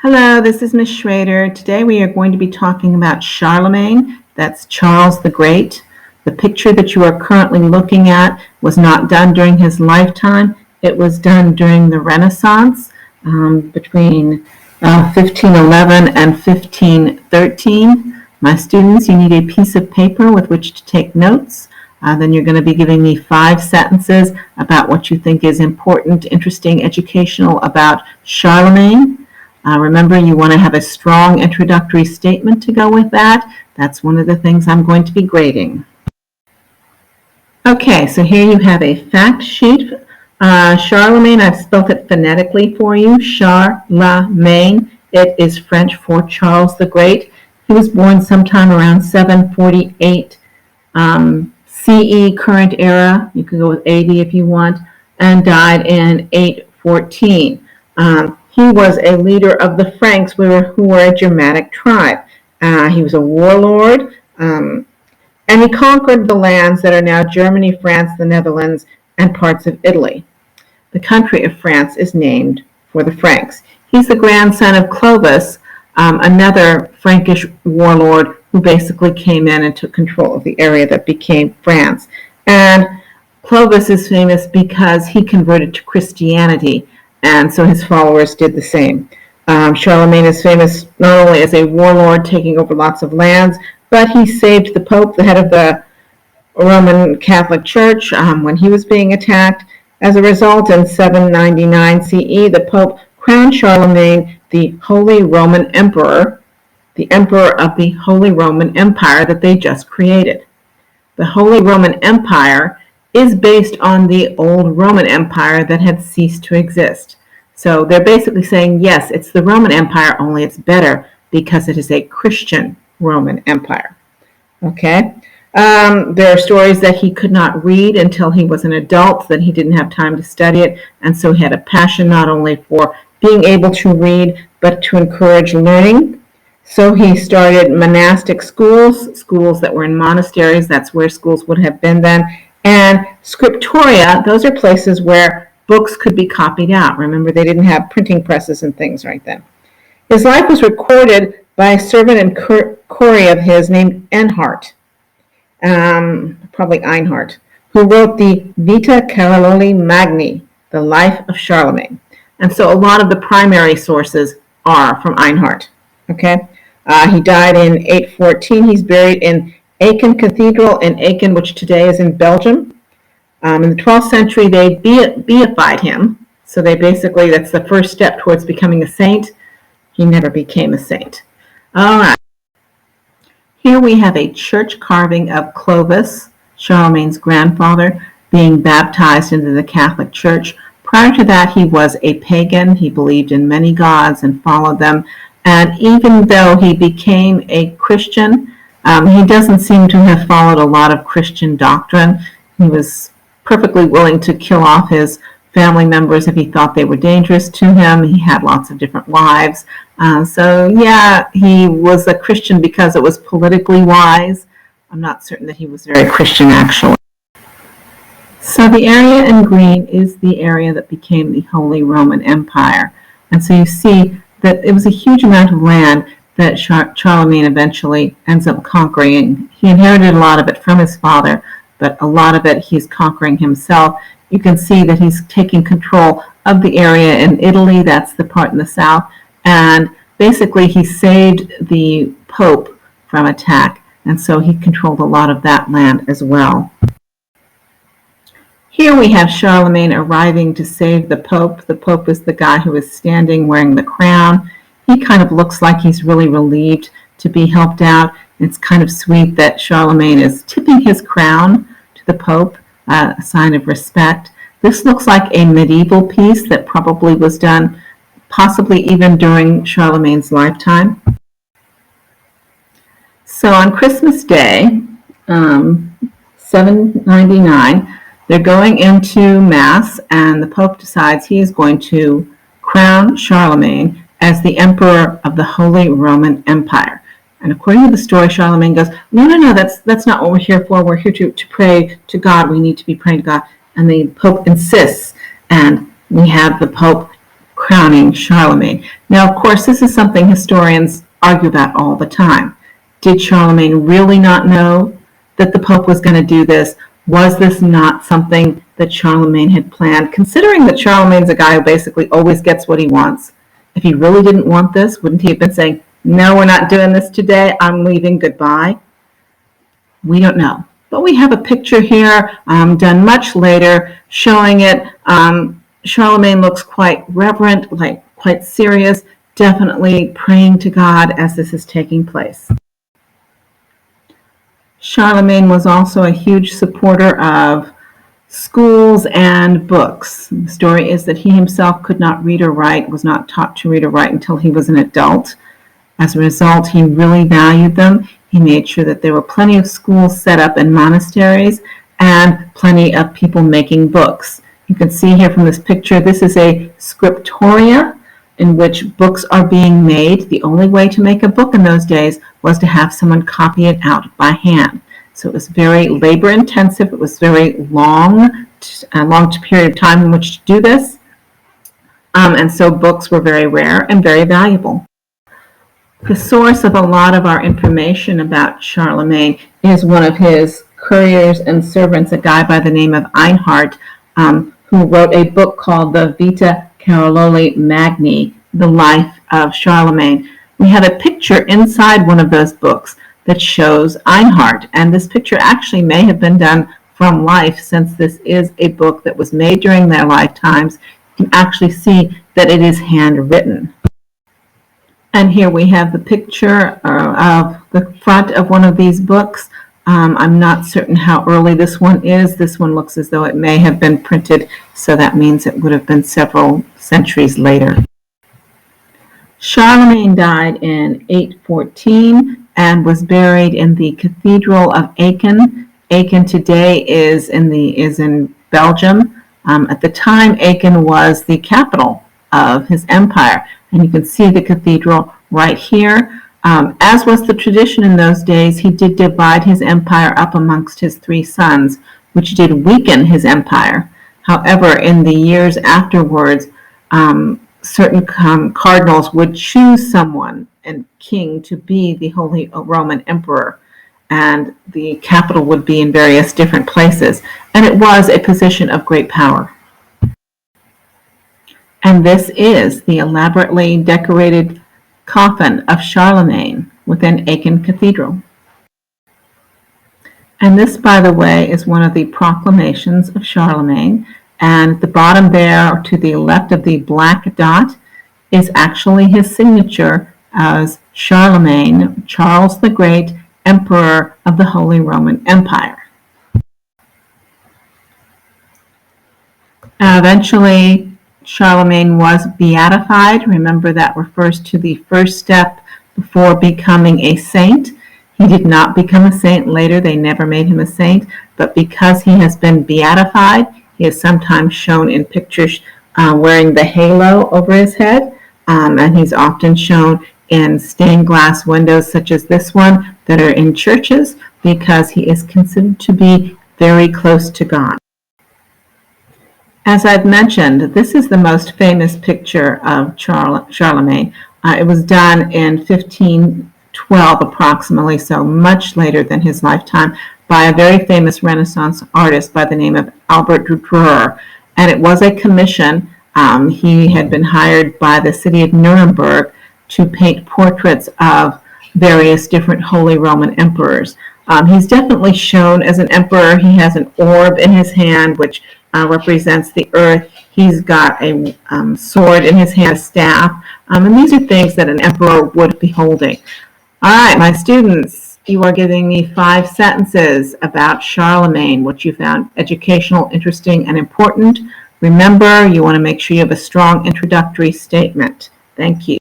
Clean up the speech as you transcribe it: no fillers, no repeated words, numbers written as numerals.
Hello, this is Ms. Schrader. Today we are going to be talking about Charlemagne. That's Charles the Great. The picture that you are currently looking at was not done during his lifetime. It was done during the Renaissance between 1511 and 1513. My students, you need a piece of paper with which to take notes. Then you're going to be giving me 5 sentences about what you think is important, interesting, educational about Charlemagne. Remember, you want to have a strong introductory statement to go with that. That's one of the things I'm going to be grading. Okay, so here you have a fact sheet. Charlemagne, I've spelled it phonetically for you. Charlemagne. It is French for Charles the Great. He was born sometime around 748 CE, current era. You can go with AD if you want, and died in 814. He was a leader of the Franks, who were a Germanic tribe. He was a warlord, and he conquered the lands that are now Germany, France, the Netherlands, and parts of Italy. The country of France is named for the Franks. He's the grandson of Clovis, another Frankish warlord who basically came in and took control of the area that became France. And Clovis is famous because he converted to Christianity, and so his followers did the same. Charlemagne is famous not only as a warlord taking over lots of lands, but he saved the Pope, the head of the Roman Catholic Church, when he was being attacked. As a result, in 799 CE, the Pope crowned Charlemagne the Holy Roman Emperor, the emperor of the Holy Roman Empire that they just created. The Holy Roman Empire is based on the old Roman Empire that had ceased to exist. So they're basically saying, yes, it's the Roman Empire, only it's better because it is a Christian Roman Empire. Okay? There are stories that he could not read until he was an adult, that he didn't have time to study it, and so he had a passion not only for being able to read, but to encourage learning. So he started monastic schools, schools that were in monasteries. That's where schools would have been then. And scriptoria, those are places where books could be copied out. Remember, they didn't have printing presses and things right then. His life was recorded by a servant and courier of his named Enhart, probably Einhart, who wrote the Vita Caroli Magni, the life of Charlemagne. And so a lot of the primary sources are from Einhart. Okay, he died in 814. He's buried in Aachen Cathedral in Aachen, which today is in Belgium. In the 12th century, they beatified him. So they basically, that's the first step towards becoming a saint. He never became a saint. All right. Here we have a church carving of Clovis, Charlemagne's grandfather, being baptized into the Catholic Church. Prior to that, he was a pagan. He believed in many gods and followed them. And even though he became a Christian, he doesn't seem to have followed a lot of Christian doctrine. He was perfectly willing to kill off his family members if he thought they were dangerous to him. He had lots of different wives. So yeah, he was a Christian because it was politically wise. I'm not certain that he was very Christian actually. So the area in green is the area that became the Holy Roman Empire. And so you see that it was a huge amount of land that Charlemagne eventually ends up conquering. He inherited a lot of it from his father, but a lot of it he's conquering himself. You can see that he's taking control of the area in Italy, that's the part in the south, and basically he saved the Pope from attack, and so he controlled a lot of that land as well. Here we have Charlemagne arriving to save the Pope. The Pope is the guy who is standing wearing the crown. He kind of looks like he's really relieved to be helped out. It's kind of sweet that Charlemagne is tipping his crown to the Pope, a sign of respect. This looks like a medieval piece that probably was done possibly even during Charlemagne's lifetime. So on Christmas Day, 799, they're going into Mass, and the Pope decides he is going to crown Charlemagne as the Emperor of the Holy Roman Empire. And according to the story, Charlemagne goes, no, that's not what we're here for. We're here to pray to God. We need to be praying to God. And the Pope insists, and we have the Pope crowning Charlemagne. Now, of course, this is something historians argue about all the time. Did Charlemagne really not know that the Pope was going to do this? Was this not something that Charlemagne had planned? Considering that Charlemagne's a guy who basically always gets what he wants, if he really didn't want this, wouldn't he have been saying, no, we're not doing this today, I'm leaving, goodbye? We don't know. But we have a picture here done much later showing it. Charlemagne looks quite reverent, like quite serious, definitely praying to God as this is taking place. Charlemagne was also a huge supporter of schools and books. The story is that he himself could not read or write, was not taught to read or write until he was an adult. As a result, he really valued them. He made sure that there were plenty of schools set up in monasteries and plenty of people making books. You can see here from this picture, this is a scriptoria in which books are being made. The only way to make a book in those days was to have someone copy it out by hand. So it was very labor intensive. It was very long period of time in which to do this. And so books were very rare and very valuable. The source of a lot of our information about Charlemagne is one of his couriers and servants, a guy by the name of Einhard, who wrote a book called the Vita Caroli Magni, The Life of Charlemagne. We have a picture inside one of those books that shows Einhard, and this picture actually may have been done from life, since this is a book that was made during their lifetimes. You can actually see that it is handwritten. And here we have the picture of the front of one of these books. I'm not certain how early this one is. This one looks as though it may have been printed, so that means it would have been several centuries later. Charlemagne died in 814 and was buried in the Cathedral of Aachen. Aachen today is in Belgium. At the time, Aachen was the capital of his empire, and you can see the cathedral right here. As was the tradition in those days, he did divide his empire up amongst his 3 sons, which did weaken his empire. However, in the years afterwards, certain cardinals would choose someone and king to be the Holy Roman Emperor, and the capital would be in various different places, and it was a position of great power. And this is the elaborately decorated coffin of Charlemagne within Aachen Cathedral. And this, by the way, is one of the proclamations of Charlemagne. And at the bottom there, to the left of the black dot, is actually his signature as Charlemagne, Charles the Great, Emperor of the Holy Roman Empire. Eventually, Charlemagne was beatified. Remember, that refers to the first step before becoming a saint. He did not become a saint later. They never made him a saint. But because he has been beatified, he is sometimes shown in pictures wearing the halo over his head. And he's often shown in stained glass windows such as this one that are in churches, because he is considered to be very close to God. As I've mentioned, this is the most famous picture of Charlemagne. It was done in 1512 approximately, so much later than his lifetime, by a very famous Renaissance artist by the name of Albert Durer. And it was a commission. He had been hired by the city of Nuremberg to paint portraits of various different Holy Roman emperors. He's definitely shown as an emperor. He has an orb in his hand, which represents the earth. He's got a sword in his hand, a staff, and these are things that an emperor would be holding. All right, my students, you are giving me 5 sentences about Charlemagne, which you found educational, interesting, and important. Remember, you want to make sure you have a strong introductory statement. Thank you.